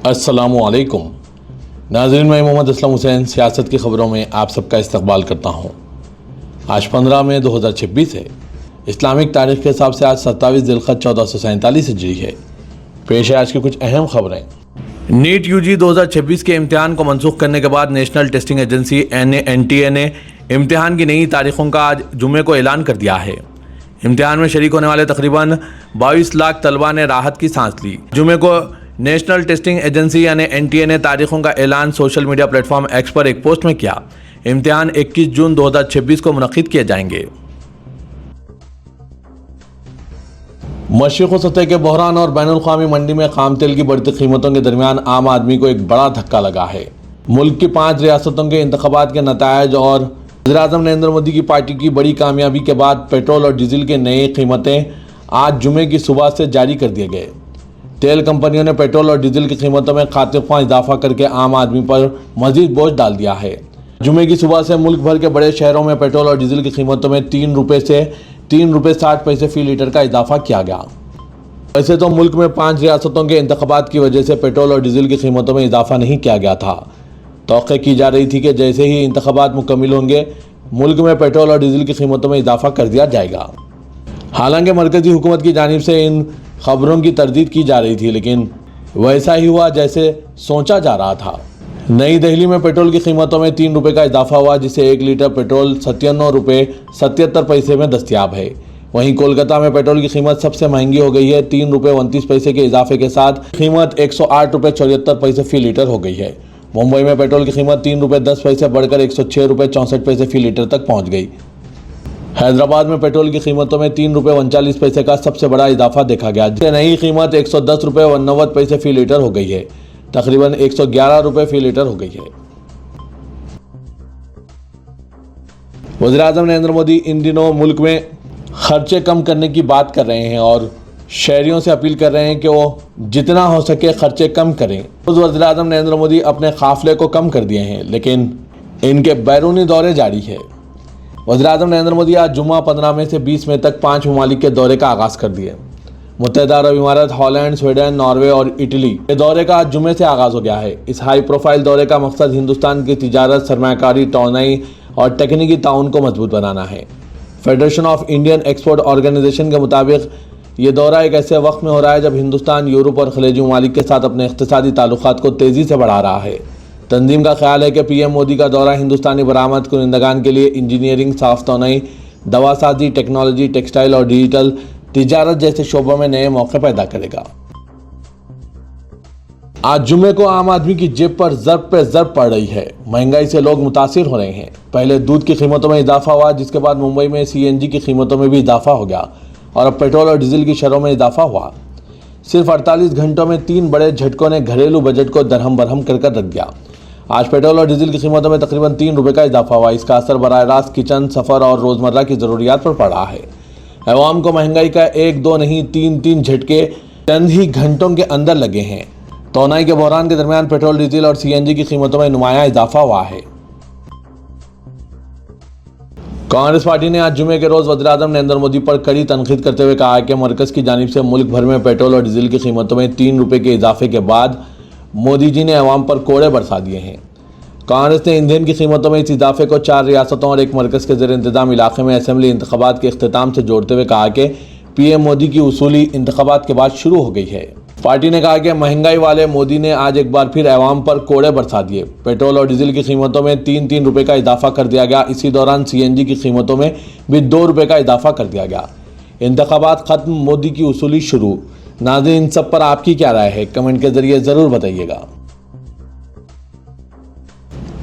अस्सलामुअलैकुम नाज़रीन, मैं मोहम्मद असलम हुसैन सियासत की ख़बरों में आप सबका इस्तकबाल करता हूँ। आज 15 मई 2026 है। इस्लामिक तारीख़ के हिसाब से आज 27 जिलक़द 1447 हिजरी है। पेश है आज की कुछ अहम खबरें। नीट यूजी 2026 के इम्तिहान को मनसूख करने के बाद नेशनल टेस्टिंग एजेंसी NTA ने इम्तिहान की नई तारीखों का आज जुमे को ऐलान कर दिया है। इम्तिहान में शरीक होने वाले तकरीबन 22 लाख तलबा ने राहत की सांस ली। जुमे को नेशनल टेस्टिंग एजेंसी यानी NTA ने तारीखों का ऐलान सोशल मीडिया प्लेटफॉर्म एक्स पर एक पोस्ट में किया। इम्तिहान 21 जून 2026 को मुनक़िद किए जाएंगे। मशरिक़ सतह के बहरान और बैनुल-अक़वामी मंडी में खाम तेल की बढ़ती कीमतों के दरमियान आम आदमी को एक बड़ा धक्का लगा है। मुल्क की 5 रियासतों के इंतखाबात के नतायज और वज़ीर-ए-आज़म नरेंद्र मोदी की पार्टी की बड़ी कामयाबी के बाद पेट्रोल और डीजल के नए कीमतें आज जुमे की सुबह से जारी कर दिए गए। तेल कंपनियों ने पेट्रोल और डीजल की कीमतों में खातिर-ख्वाह इजाफा करके आम आदमी पर मजीद बोझ डाल दिया है। जुमे की सुबह से मुल्क भर के बड़े शहरों में पेट्रोल और डीजल की कीमतों में 3 रुपये से 3 रुपये 60 पैसे फी लीटर का इजाफा किया गया। वैसे तो मुल्क में 5 रियासतों के इंतखाबात की वजह से पेट्रोल और डीजल की कीमतों में इजाफा नहीं किया गया था। तौक़े की जा रही थी कि जैसे ही इंतखाबात मुकम्मिल होंगे मुल्क में पेट्रोल और डीजल की कीमतों में इजाफा कर दिया जाएगा। हालांकि मरकज़ी हुकूमत की जानिब से इन खबरों की तरदीद की जा रही थी, लेकिन वैसा ही हुआ जैसे सोचा जा रहा था। नई दिल्ली में पेट्रोल की कीमतों में 3 रुपये का इजाफा हुआ, जिससे 1 लीटर पेट्रोल 97 रुपये 77 पैसे में दस्तियाब है। वहीं कोलकाता में पेट्रोल की कीमत सबसे महंगी हो गई है। 3 रुपये 29 पैसे के इजाफे के साथ कीमत 108 रुपये 74 पैसे फी लीटर हो गई है। मुंबई में पेट्रोल की कीमत 3 रुपये 10 पैसे बढ़कर 106 रुपये 64 पैसे फी लीटर तक पहुंच गई। हैदराबाद में पेट्रोल की कीमतों में 3 रुपये 39 पैसे का सबसे बड़ा इजाफा देखा गया, जिससे नई कीमत 110 रुपये 89 पैसे फी लीटर हो गई है। तकरीबन 111 रुपये फी लीटर हो गई है। वज़ीर-ए-आज़म नरेंद्र मोदी इन दिनों मुल्क में खर्चे कम करने की बात कर रहे हैं और शहरियों से अपील कर रहे हैं कि वो जितना हो सके खर्चे कम करें। वज़ीर-ए-आज़म नरेंद्र मोदी अपने काफिले को कम कर दिए हैं, लेकिन इनके बैरूनी दौरे जारी है। वज़ीर-ए-आज़म नरेंद्र मोदी आज जुम्मा 15 मई से 20 मई तक 5 ममालिक के दौरे का आगाज़ कर दिए। मुत्तहिदा अरब इमारात, हॉलैंड, स्वीडन, नॉर्वे और इटली के दौरे का आज जुमे से आगाज़ हो गया है। इस हाई प्रोफाइल दौरे का मकसद हिंदुस्तान की तिजारत, सरमायाकारी, तोनाई और तकनीकी ताउन को मजबूत बनाना है। Federation of Indian Export Organisation के मुताबिक ये दौरा एक ऐसे वक्त में हो रहा है जब हिंदुस्तान यूरोप और खलीजी ममालिक के साथ अपने इक़्तिसादी ताल्लुकात को तेज़ी से बढ़ा रहा है। तंजीम का ख्याल है कि PM मोदी का दौरा हिंदुस्तानी बरामद कुनिंदगान के लिए इंजीनियरिंग, साफ तोनाई, दवासाजी, टेक्नोलॉजी, टेक्सटाइल और डिजिटल तिजारत जैसे शोबों में नए मौके पैदा करेगा। आज जुमे को आम आदमी की जेब पर ज़र्ब पे ज़र्ब पड़ रही है। महंगाई से लोग मुतासिर हो रहे हैं। पहले दूध की कीमतों में इजाफा हुआ, जिसके बाद मुंबई में CNG की कीमतों में भी इजाफा हो गया और अब पेट्रोल और डीजल की शरहों में इजाफा हुआ। सिर्फ 48 घंटों में 3 बड़े झटकों ने घरेलू बजट को दरहम बरहम कर रख दिया। आज पेट्रोल और डीजल की कीमतों में तकरीबन 3 रुपये का इजाफा हुआ। इसका असर बराह रास्त किचन, सफ़र और रोज़मर्रा की ज़रूरियात पर पड़ रहा है। अवाम को महंगाई का 1-2 नहीं 3-3 झटके चंद ही घंटों के अंदर लगे हैं। तोनाई के बहरान के दरमियान पेट्रोल, डीजल और CNG की कीमतों में नुमाया इजाफा हुआ है। कांग्रेस पार्टी ने आज जुमे के रोज़ वज़ीर-ए-आज़म नरेंद्र मोदी पर कड़ी तनकीद करते हुए कहा है कि मरकज़ की जानिब से मुल्क भर में पेट्रोल और डीजल की कीमतों में 3 रुपये के इजाफे के बाद मोदी जी ने अवाम पर कोड़े बरसा दिए हैं। कांग्रेस ने ईंधन की कीमतों में इस इजाफे को 4 रियासतों और एक मरकज़ के ज़ेर इंतज़ाम इलाके में असेंबली इंतखाबात के अख्तिताम से जोड़ते हुए कहा कि PM मोदी की उसूली इंतखाबात के बाद शुरू हो गई है। पार्टी ने कहा कि महंगाई वाले मोदी ने आज एक बार फिर अवाम पर कोड़े बरसा दिए। पेट्रोल और डीजल की कीमतों में 3-3 रुपये का इजाफा कर दिया गया। इसी दौरान CNG की कीमतों में भी 2 रुपये का इजाफा कर दिया गया। इंतखाबात ख़त्म, मोदी की उसूली शुरू। नाज़रीन, इन सब पर आपकी क्या राय है? कमेंट के जरिए ज़रूर बताइएगा।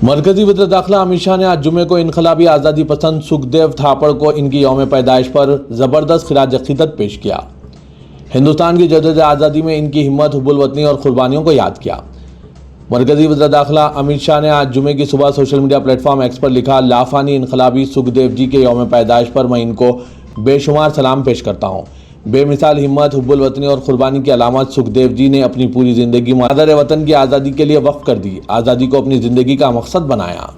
मरकज़ी वज़ीर दाखिला अमित शाह ने आज जुमे को इनकलाबी आज़ादी पसंद सुखदेव थापड़ को इनकी यौम पैदाइश पर ज़बरदस्त खिराज अक़ीदत पेश किया। हिंदुस्तान की जदोजहद आज़ादी में इनकी हिम्मत, हुब्बुल वतनी और कुर्बानियों को याद किया। मरकज़ी वज़ीर दाखिला अमित शाह ने आज जुमे की सुबह सोशल मीडिया प्लेटफॉर्म एक्स पर लिखा, लाफानी इनकलाबी सुखदेव जी के यौम पैदाइश पर मैं इनको बेशुमार सलाम पेश करता हूँ। बेमिसाल हिम्मत, हुब्बुल वतनी और कुर्बानी की अलामत सुखदेव जी ने अपनी पूरी ज़िंदगी मादर वतन की आज़ादी के लिए वक्फ कर दी। आज़ादी को अपनी ज़िंदगी का मकसद बनाया।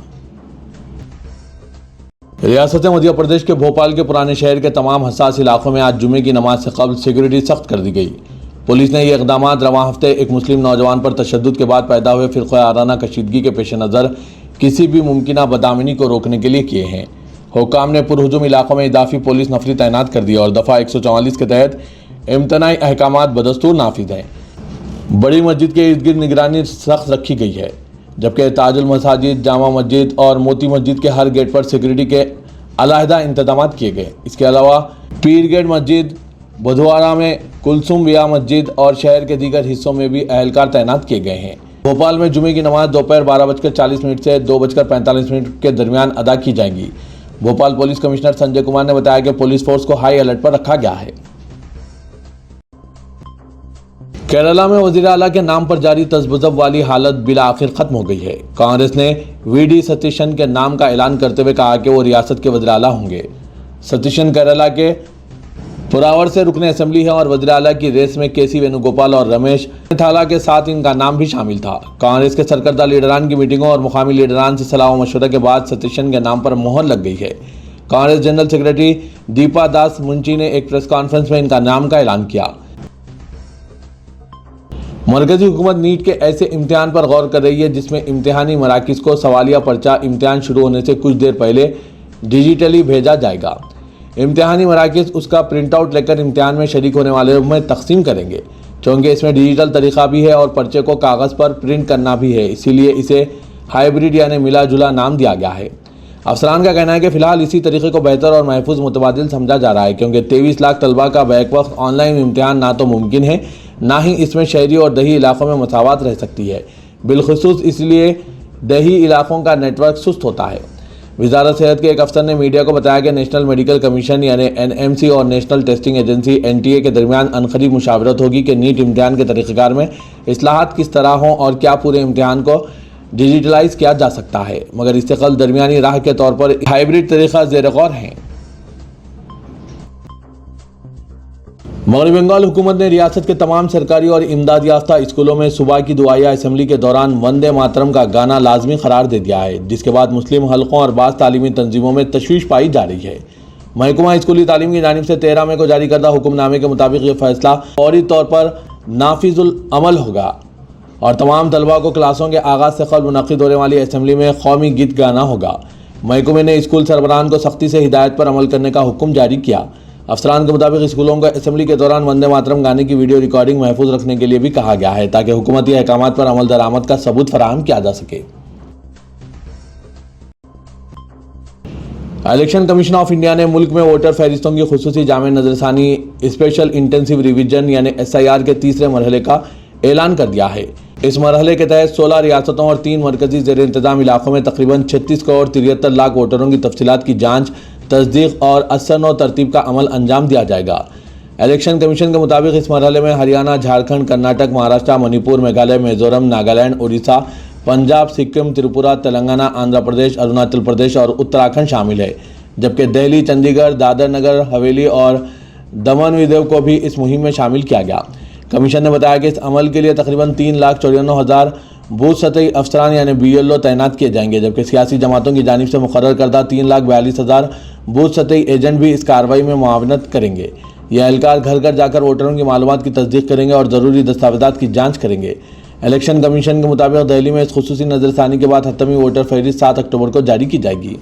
रियासत मध्य प्रदेश के भोपाल के पुराने शहर के तमाम हसास इलाकों में आज जुमे की नमाज से कबल सिक्योरिटी सख्त कर दी गई। पुलिस ने ये इकदाम रवां हफ्ते एक मुस्लिम नौजवान पर तशद्दुद के बाद पैदा हुए फिरक़ाराना कशीदगी के पेश नज़र किसी भी मुमकिन बदआमनी को रोकने के लिए किए हैं। हुक्काम ने पुरहुजुम इलाकों में इजाफी पुलिस नफरी तैनात कर दी और दफ़ा 144 के तहत इम्तनाई अहकामात बदस्तूर नाफिज हैं। बड़ी मस्जिद के इर्द गिर्द निगरानी सख्त रखी गई है, जबकि ताजुल मसाजिद, जामा मस्जिद और मोती मस्जिद के हर गेट पर सिक्योरिटी के अलहदा इंतजाम किए गए। इसके अलावा पीर गेट मस्जिद, बुधवारा में कुलसुम विया मस्जिद और शहर के दीगर हिस्सों में भी अहलकार तैनात किए गए हैं। भोपाल में जुमे की नमाज दोपहर 12:40 से 2:45 के दरमियान अदा की जाएगी। भोपाल पुलिस कमिश्नर संजय कुमार ने बताया कि पुलिस फोर्स को हाई अलर्ट पर रखा गया है। केरला में वजीर आला के नाम पर जारी तजब्जुब वाली हालत बिला आखिर खत्म हो गई है। कांग्रेस ने वीडी सतीशन के नाम का ऐलान करते हुए कहा कि वो रियासत के वजीर आला होंगे। सतीशन केरला के पुरावर से रुकने असेंबली है और वजीर आला की रेस में केसी वेणुगोपाल और रमेश थाला के साथ इनका नाम भी शामिल था। कांग्रेस के सरकर्दा लीडरान की मीटिंगों और मुकामी लीडरान से सलाह मशवरा के बाद सतीशन के नाम पर मोहर लग गई है। कांग्रेस जनरल सेक्रेटरी दीपा दास मुंशी ने एक प्रेस कॉन्फ्रेंस में इनका नाम का ऐलान किया। मरकजी हुकूमत नीट के ऐसे इम्तिहान पर गौर कर रही है जिसमें इम्तिहानी मराकिज को सवालिया पर्चा इम्तिहान शुरू होने से कुछ देर पहले डिजिटली भेजा जाएगा। इम्तिहानी मराकिज उसका प्रिंट आउट लेकर इम्तिहान में शरीक होने वाले में तकसीम करेंगे, क्योंकि इसमें डिजिटल तरीका भी है और पर्चे को कागज़ पर प्रिंट करना भी है, इसीलिए इसे हाइब्रिड यानी मिला जुला नाम दिया गया है। अफसरान का कहना है कि फ़िलहाल इसी तरीके को बेहतर और महफूज मुतबादिल समझा जा रहा है, क्योंकि 23 लाख तलबा का बैक वक्त ऑनलाइन इम्तिहान ना तो मुमकिन है, ना ही इसमें शहरी और दही इलाकों में मसावत रह सकती है, बिलखुसूस इसलिए दही इलाकों का नेटवर्क सुस्त होता है। वजारत सेहत के एक अफसर ने मीडिया को बताया कि नेशनल मेडिकल कमीशन यानी NMC और नेशनल टेस्टिंग एजेंसी NTA के दरमियान अनकरीब मुशावरत होगी कि नीट इम्तिहान के तरीक़ेकार में इस्लाहात किस तरह हों और क्या पूरे इम्तिहान को डिजिटलाइज किया जा सकता है, मगर इससे कल दरमियानी राह के तौर पर हाइब्रिड तरीक़ा ज़ेर गौर है। मगरबी बंगाल हुकूमत ने रियासत के तमाम सरकारी और इमदाद याफ्ता स्कूलों में सुबह की दुआया असम्बली के दौरान वंदे मातरम का गाना लाजमी करार दे दिया है, जिसके बाद मुस्लिम हलकों और बाज़ तालीमी तंजीमों में तशवीश पाई जा रही है। महकमा स्कूली तालीम की जानिब से 13 मई को जारी करदा हुक्मनामे के मुताबिक ये फैसला फौरी तौर पर नाफिजुल अमल होगा और तमाम तलबा को क्लासों के आगाज़ से कबल मुनक़िद होने वाली असम्बली में कौमी गीत गाना होगा। महकमे ने स्कूल सरबराहान को सख्ती से हिदायत पर अमल करने का हुक्म जारी किया। अफसरान के मुताबिक स्कूलों को असम्बली के दौरान वंदे मातरम गाने की वीडियो रिकॉर्डिंग महफूज रखने के लिए भी कहा गया है, ताकि हुकूमती अहकामात पर अमल दरामद का सबूत फराहम किया जा सके। इलेक्शन कमीशन ऑफ इंडिया ने मुल्क में वोटर फहरिस्तों की खुसूसी जामे नजरसानी स्पेशल इंटेंसिव रिवीजन यानी SIR के तीसरे मरहले का ऐलान कर दिया है। इस मरहले के तहत 16 रियासतों और 3 मरकजी ज़ेर इंतजाम इलाकों में तकरीबन 36 करोड़ 73 लाख वोटरों की तफसीलात की जाँच, तस्दीक और असर और तरतीब का अमल अंजाम दिया जाएगा। इलेक्शन कमीशन के मुताबिक इस मरहले में हरियाणा, झारखंड, कर्नाटक, महाराष्ट्र, मणिपुर, मेघालय, मिजोरम, नागालैंड, उड़ीसा, पंजाब, सिक्किम, त्रिपुरा, तेलंगाना, आंध्र प्रदेश, अरुणाचल प्रदेश और उत्तराखंड शामिल है, जबकि दिल्ली, चंडीगढ़, दादर नगर हवेली और दमन व दीव को भी इस मुहिम में शामिल किया गया। कमीशन ने बताया कि इस अमल के लिए तकरीबन 3,94,000 बूथ सतही अफसरान यानी BLO तैनात किए जाएंगे, जबकि सियासी जमातों की जानिब से मुकर्रर करदा 3,42,000 बूथ सतही एजेंट भी इस कार्रवाई में मुआवनत करेंगे। यह एहलकार घर घर जाकर वोटरों की मालूमात की तस्दीक करेंगे और ज़रूरी दस्तावेज़ात की जाँच करेंगे। इलेक्शन कमीशन के मुताबिक दिल्ली में इस खुसूसी नजरसानी के बाद हतमी वोटर फहरिस्त 7 अक्टूबर को जारी की जाएगी।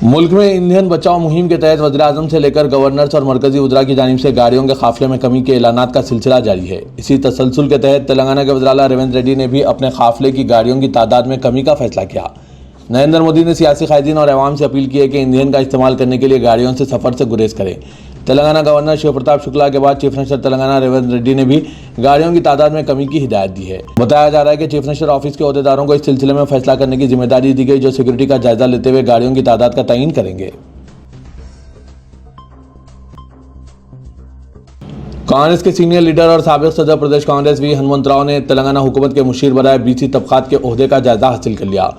मुल्क में ईंधन बचाओ मुहिम के तहत वज़ीर-ए-आज़म से लेकर गवर्नर्स और मरकजी वज़रा की जानिब से गाड़ियों के काफिले में कमी के ऐलानात का सिलसिला जारी है। इसी तसलसल के तहत तेलंगाना के वज़ीर आला रेवंत रेड्डी ने भी अपने काफिले की गाड़ियों की तादाद में कमी का फैसला किया। नरेंद्र मोदी ने सियासी कायदीन और अवाम से अपील की है कि ईंधन का इस्तेमाल करने के लिए गाड़ियों से सफ़र से गुरेज करें। तेलंगाना गवर्नर शिव प्रताप शुक्ला के बाद चीफ मिनिस्टर तेलंगाना रेवंत रेड्डी ने भी गाड़ियों की तादाद में कमी की हिदायत दी है। बताया जा रहा है कि चीफ मिनिस्टर ऑफिस के अहदेदारों को इस सिलसिले में फैसला करने की जिम्मेदारी दी गई, जो सिक्योरिटी का जायजा लेते हुए गाड़ियों की तादाद का तयन करेंगे। कांग्रेस के सीनियर लीडर और साबिक सदर प्रदेश कांग्रेस वी हनुमंतराव ने तेलंगाना हुकूमत के मुशीर बराए BC तबकात के ओहदे का जायजा हासिल कर लिया।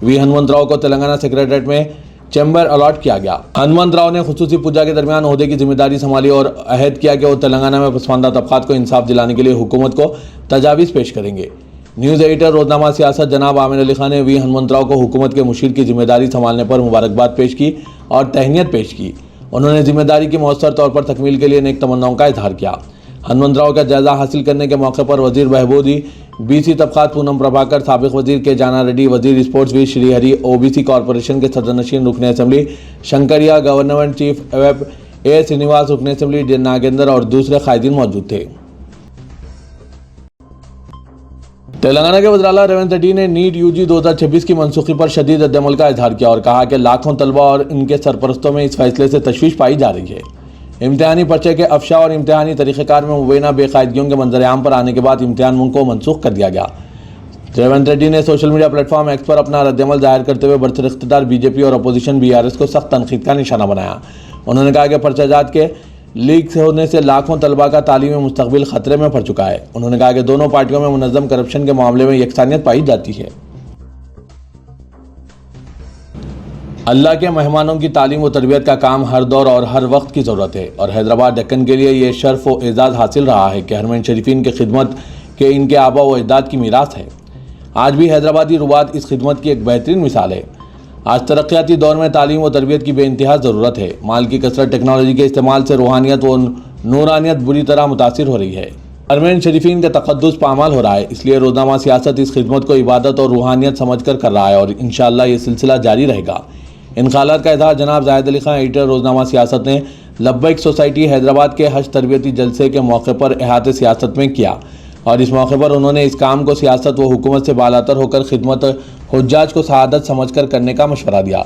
वी हनुमंतराव को तेलंगाना सेक्रेटरीट में चैम्बर अलॉट किया गया। हनुमंतराव ने खुसूसी पूजा के दरमियान ओहदे की जिम्मेदारी संभाली और अहद किया कि वो तेलंगाना में पसमानदा तबकात को इंसाफ दिलाने के लिए हुकूमत को तजावीज़ पेश करेंगे। न्यूज़ एडिटर रोजनामा सियासत जनाब आमिर अली खान ने वी हनुमंतराव को हुकूमत के मुशीर की जिम्मेदारी संभालने पर मुबारकबाद पेश की और तहनीत पेश की उन्होंने जिम्मेदारी की मौसर तौर पर तकमील के लिए नेक तमन्नाओं का इजहार किया। हनुमंतराव का जायजा हासिल करने के मौके पर वजीर बहबूदी, बीसी तबकात पूनम प्रभाकर, साबिक वजीर के जाना रेड्डी, वजीर sports V Srihari, OBC corporation के सदरनशीन रुकन assembly Shankaraiah, government chief whip A Srinivas, रुकन असेंबली नागेंद्र और दूसरे कायदीन मौजूद थे। तेलंगाना के वज़ीर आला रेवंत रेड्डी ने नीट यूजी 2026 की मनसूखी पर शदीद रद्द-ए-अमल का इजहार किया और कहा कि लाखों तलबा और इनके सरपरस्तों में इस फैसले से तशवीश पाई जा रही है। इम्तिहानी पर्चे के अफशा और इम्तिहानी तरीक़ेकार में मुबैना बेकायदगियों के मंजर-ए-आम पर आने के बाद इम्तिहान को मनसूख कर दिया गया। रेवंत रेड्डी ने सोशल मीडिया प्लेटफॉर्म एक्स पर अपना रद्द-ए-अमल जाहिर करते हुए बरसर इख्तियार बीजेपी और अपोजिशन बीआरएस को सख्त तनकीद का निशाना बनाया। उन्होंने कहा कि पर्चाजात के लीक होने से लाखों तलबा का तालीमी मुस्तकबिल खतरे में पड़ चुका है। उन्होंने कहा कि दोनों पार्टियों में मुनज़्ज़म करप्शन के मामले में यकसानियत पाई जाती है। अल्लाह के मेहमानों की तालीम व तरबियत का काम हर दौर और हर वक्त की ज़रूरत है और हैदराबाद दक्कन के लिए ये शर्फ व एजाज़ हासिल रहा है कि हरमैन शरीफीन की खिदमत के इनके आबा व अजदाद की मीरास है। आज भी हैदराबादी रुवात इस खिदमत की एक बेहतरीन मिसाल है। आज तरक्याती दौर में तालीम व तरबियत की बेइंतहा ज़रूरत है। माल की कसरत, टेक्नोलॉजी के इस्तेमाल से रूहानियत व नूरानियत बुरी तरह मुतासिर हो रही है। हरमैन शरीफीन का तक़द्दुस पामाल हो रहा है, इसलिए रोज़नामा सियासत इस खिदमत को इबादत और रूहानियत समझ कर रहा है और इंशाअल्लाह ये सिलसिला जारी रहेगा। इन ख़यालात का इज़हार जनाब जाहिद अली खान, एडिटर रोज़नामा सियासत ने लब्बैक सोसाइटी हैदराबाद के हज तरबियती जलसे के मौके पर इहाते सियासत में किया और इस मौके पर उन्होंने इस काम को सियासत व हुकूमत से बालातर होकर खिदमत हुज्जाज को सआदत समझकर करने का मशवरा दिया।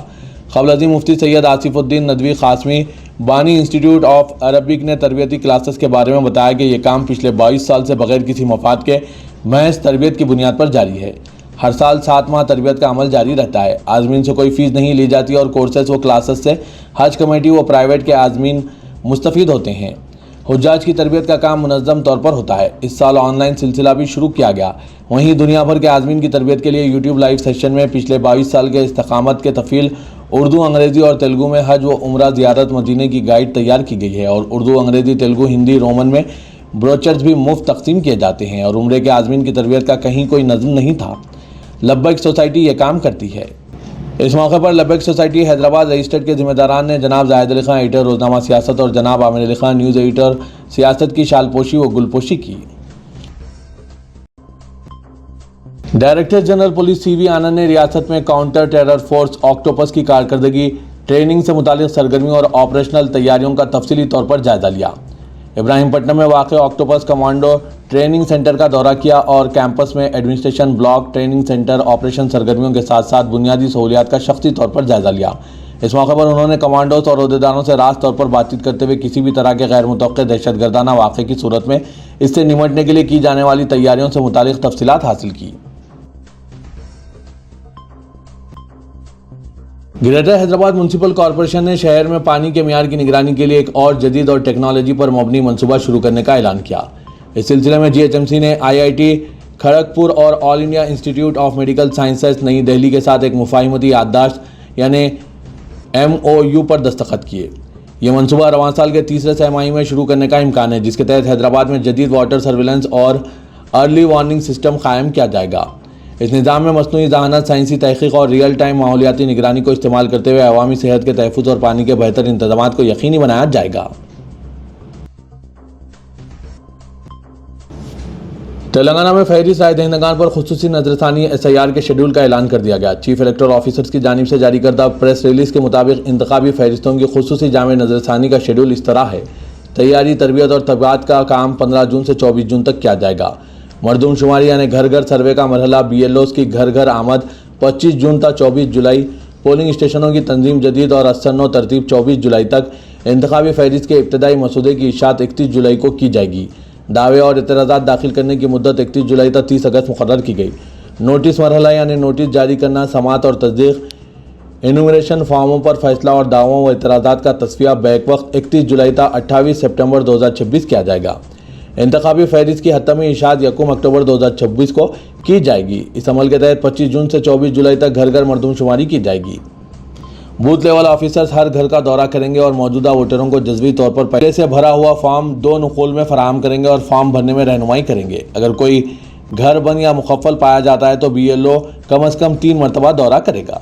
क़ब्ल अज़ीम मुफ्ती सैयद आसिफुद्दीन नदवी क़ासमी बानी इंस्टीट्यूट ऑफ अरबिक ने तरबियती क्लासेस के बारे में बताया कि ये काम पिछले 22 साल से बगैर किसी मफाद के महज तरबियत की बुनियाद पर जारी है। हर साल 7 माह तरबियत का अमल जारी रहता है। आज़मीन से कोई फ़ीस नहीं ली जाती और कोर्सेस व क्लासेस से हज कमेटी व प्राइवेट के आज़मीन मुस्तफ़ीद होते हैं। हुज्जाज की तरबियत का काम मुनज़्ज़म तौर पर होता है। इस साल ऑनलाइन सिलसिला भी शुरू किया गया। वहीं दुनिया भर के आज़मीन की तरबियत के लिए यूट्यूब लाइव सेशन में पिछले 22 साल के इस्तकामत के तफ़ील उर्दू, अंग्रेज़ी और तेलुगु में हज व उम्रा ज़ियारत मदीने की गाइड तैयार की गई है और उर्दू, अंग्रेज़ी, तेलुगु, हिंदी, रोमन में ब्रोचर्स भी मुफ्त तकसीम किए जाते हैं और उम्रे के आज़मीन की तरबियत का कहीं कोई नज़म नहीं था। लब्बैक सोसाइटी ये काम करती है। इस मौके पर लब्बैक सोसाइटी हैदराबाद रजिस्टर्ड के जिम्मेदारान ने जनाब जाहिद अली खान, एडिटर रोज़नामा सियासत और जनाब आमिर अली खान, न्यूज़ एडिटर सियासत की शालपोशी व गुलपोशी की। डायरेक्टर जनरल पुलिस CV आनंद ने रियासत में काउंटर टेरर फोर्स ऑक्टोपस की कारकर्दगी, ट्रेनिंग से मुतालिक सरगर्मियों और ऑपरेशनल तैयारियों का तफसीली तौर पर जायजा लिया। इब्राहिमपट्टनम में वाक़ ऑक्टोपस कमांडो ट्रेनिंग सेंटर का दौरा किया और कैंपस में administration block, training centre, operation सरगर्मियों के साथ साथ बुनियादी सहूलियात का शख्सी तौर पर जायजा लिया। इस मौके पर उन्होंने कमांडोज और अहदेदारों से रास्त तौर पर बातचीत करते हुए किसी भी तरह के गैर मुतवक्किल दहशतगर्दाना वाक़े की सूरत में इससे निमटने के लिए की जाने वाली तैयारियों से मुतालिक तफसीलात हासिल की। ग्रेटर हैदराबाद म्यूनसिपल कॉरपोरेशन ने शहर में पानी के मियार की निगरानी के लिए एक और जदीद और टेक्नोलॉजी पर मबनी मनसूबा शुरू करने का ऐलान किया। इस सिलसिले में GHMC ने IIT खड़गपुर और all India institute of medical sciences नई दिल्ली के साथ एक मुफाहिमती याददाश्त यानी MOU पर दस्तखत किए। ये मनसूबा रवां साल के तीसरे तिमाही में शुरू करने का इम्कान है, जिसके तहत हैदराबाद में जदीद वाटर सर्विलेंस और अर्ली वार्निंग सिस्टम कायम किया जाएगा। इस निज़ाम में मसनूई ज़हानत, साइंसी तहक़ीक़ और रियल टाइम माहौलियाती निगरानी को इस्तेमाल करते हुए अवामी सेहत के तहफ़्फ़ुज़ और पानी के बेहतर इंतज़ामात को यकीनी बनाया जाएगा। तेलंगाना में फहरिस्त राय दहिंदगान पर खुसूसी नजरसानी SIR के शेड्यूल का ऐलान कर दिया गया। चीफ इलेक्टोरल ऑफिसर्स की जानिब से जारी करदा प्रेस रिलीज़ के मुताबिक इंतखाबी फहरिस्तों की खुसूसी जामे नजरसानी का शेड्यूल इस तरह है। तैयारी, तरबियत और तबात का काम 15 जून से 24 जून तक किया जाएगा। मरदूमशुमारी यानी घर घर सर्वे का मरहला, BLOs की घर घर आमद 25 जून तक 24 जुलाई, पोलिंग स्टेशनों की तंजीम जदीद और असन्न तरतीब 24 जुलाई तक, इंतखाबी फहरिस्त के इब्तदाई मसूदे की इशात 31 जुलाई को की जाएगी। दावे और एतराज़ात दाखिल करने की मुद्दत 31 जुलाई तक 30 अगस्त मुकर्रर की गई। नोटिस मरहला यानी नोटिस जारी करना, समात और तस्दीक, एनुमरेशन फॉर्मों पर फैसला और दावों व एतराज़ात का तस्फिया बैक वक्त 31 जुलाई तक 28 सितंबर 2026 किया जाएगा। इंतखाबी फहरिस्त की हतमी इशात 1 अक्टूबर 2026 को की जाएगी। इस अमल के तहत 25 जून से 24 जुलाई तक घर घर मरदूमशुमारी की जाएगी। बूथ लेवल ऑफिसर्स हर घर का दौरा करेंगे और मौजूदा वोटरों को जज्वी तौर पर पहले से भरा हुआ फॉर्म 2 नुक़ूल में फराहम करेंगे और फॉर्म भरने में रहनुमाई करेंगे। अगर कोई घर बंद या मुखफ़्फ़ल पाया जाता है तो BLO कम अज़ कम 3 मरतबा दौरा करेगा।